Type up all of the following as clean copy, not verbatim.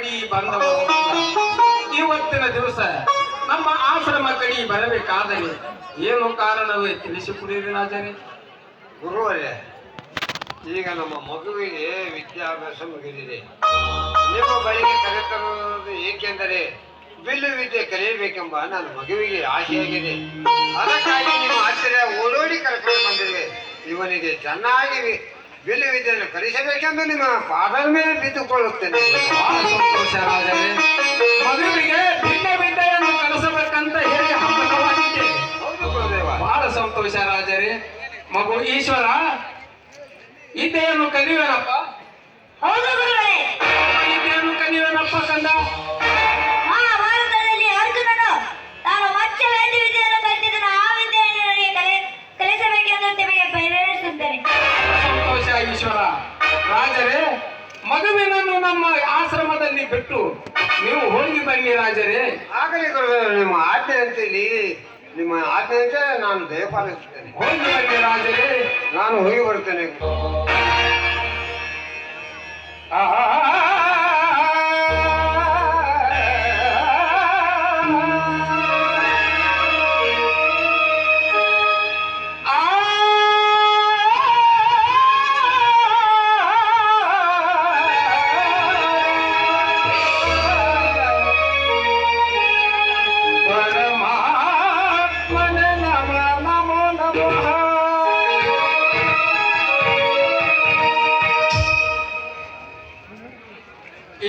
ಕಡಿ ಬಂದವ ಇವತ್ತಿನ ದಿವಸ ನಮ್ಮ ಆಶ್ರಮ ಕಡಿ ಬರಬೇಕಾದರೆ ಏನು ಕಾರಣವೇ ತಿಳಿಸಿಕೊಡಿರಿ ರಾಜರೇ. ಗುರುವರೇ, ಈಗ ನಮ್ಮ ಮಗುವಿಗೆ ವಿದ್ಯಾಭ್ಯಾಸ ಮುಗಿದಿದೆ. ನಿಮ್ಮ ಬಳಿಗೆ ಕರೆತರುವುದು ಏಕೆಂದರೆ ಬಿಲ್ಲು ವಿದ್ಯೆ ಕಲಿಯಬೇಕೆಂಬ ನನ್ನ ಮಗುವಿಗೆ ಆಸೆಯಾಗಿದೆ. ಅದಕ್ಕಾಗಿ ನಿಮ್ಮ ಹತ್ತಿರ ಓಡೋಡಿ ಕರ್ಕೊಂಡು ಬಂದಿರುವೆ. ಇವನಿಗೆ ಚೆನ್ನಾಗಿ ಬಿಲ್ಲು ವಿದ್ಯೆಯನ್ನು ಕಲಿಸಬೇಕೆಂದು ನಿಮ್ಮ ಪಾದದ ಮೇಲೆ ಬಿದ್ದುಕೊಳ್ಳುತ್ತೇನೆ. ಬಹಳ ಸಂತೋಷ ರಾಜರೇ. ಮಗುವಿಗೆ ಭಿನ್ನ ವಿದ್ಯೆಯನ್ನು ಕಲಿಸಬೇಕಂತ ಹೇಳಿ ಹಬ್ಬವಾಗಿದೆ. ಹೌದು ಗುರುದೇವ. ಬಹಳ ಸಂತೋಷ ರಾಜರೇ. ಮಗು ಈಶ್ವರ ವಿದ್ಯೆಯನ್ನು ಕಲಿಯುವನಪ್ಪ. ಹೌದು ಗುರುಗಳೇ. ವಿದ್ಯೆಯನ್ನು ಕಲಿಯುವನಪ್ಪ ಕಂದ. ಮಹಾಭಾರತದಲ್ಲಿ ಅರ್ಜುನನು ತಾನು ಮಚ್ಚ ವೇದ ವಿದ್ಯೆಯನ್ನು ಕಲಿತಿದ್ದನು. ಆ ವಿದ್ಯೆಯನ್ನು ನನಗೆ ಕಲಿಸಬೇಕೆಂದು ನಿಮಗೆ ಪ್ರೇರೇಪಿಸುತ್ತೇನೆ. ಸಂತೋಷ ಈಶ್ವರ. ರಾಜರೇ, ಮಗುವಿನನ್ನು ನಮ್ಮ ಆಶ್ರಮದಲ್ಲಿ ಬಿಟ್ಟು ನೀವು ಹೋಗಿ ಬನ್ನಿ ರಾಜರೇ. ಆಗಲಿ ಗುರುದೇವ, ನಿಮ್ಮ ಆಜ್ಞೆಯಂತೆ ನಿಮ್ಮ ಆಜ್ಞೆಯಂತೆ ನಾನು ದಯಪಾಲಿಸುತ್ತೇನೆ. ಹೋಗಿ ಬನ್ನಿ ರಾಜರೇ. ನಾನು ಹೋಗಿ ಬರುತ್ತೇನೆ.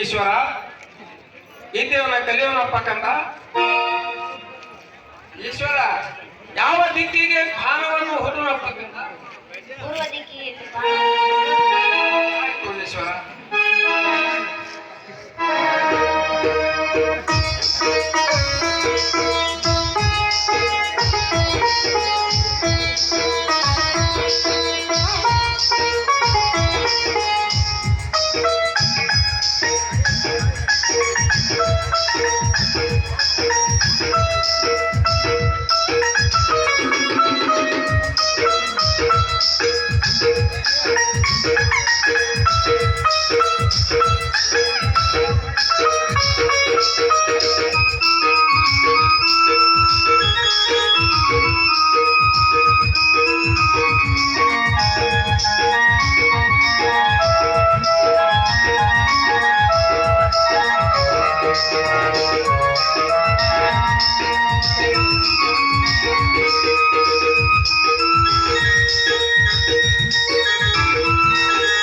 ಈಶ್ವರ ವಿದ್ಯೆಯನ್ನ ಕಲಿಯೋನಪ್ಪ ಕಂದ. ಈಶ್ವರ ಯಾವ ದಿಕ್ಕಿಗೆ ಬಾಣವನ್ನು ಹೊಡುವಪ್ಪ ಕಂದ. ಪೂರ್ವ ದಿಕ್ಕಿಗೆ ಆಯ್ತು ಈಶ್ವರ.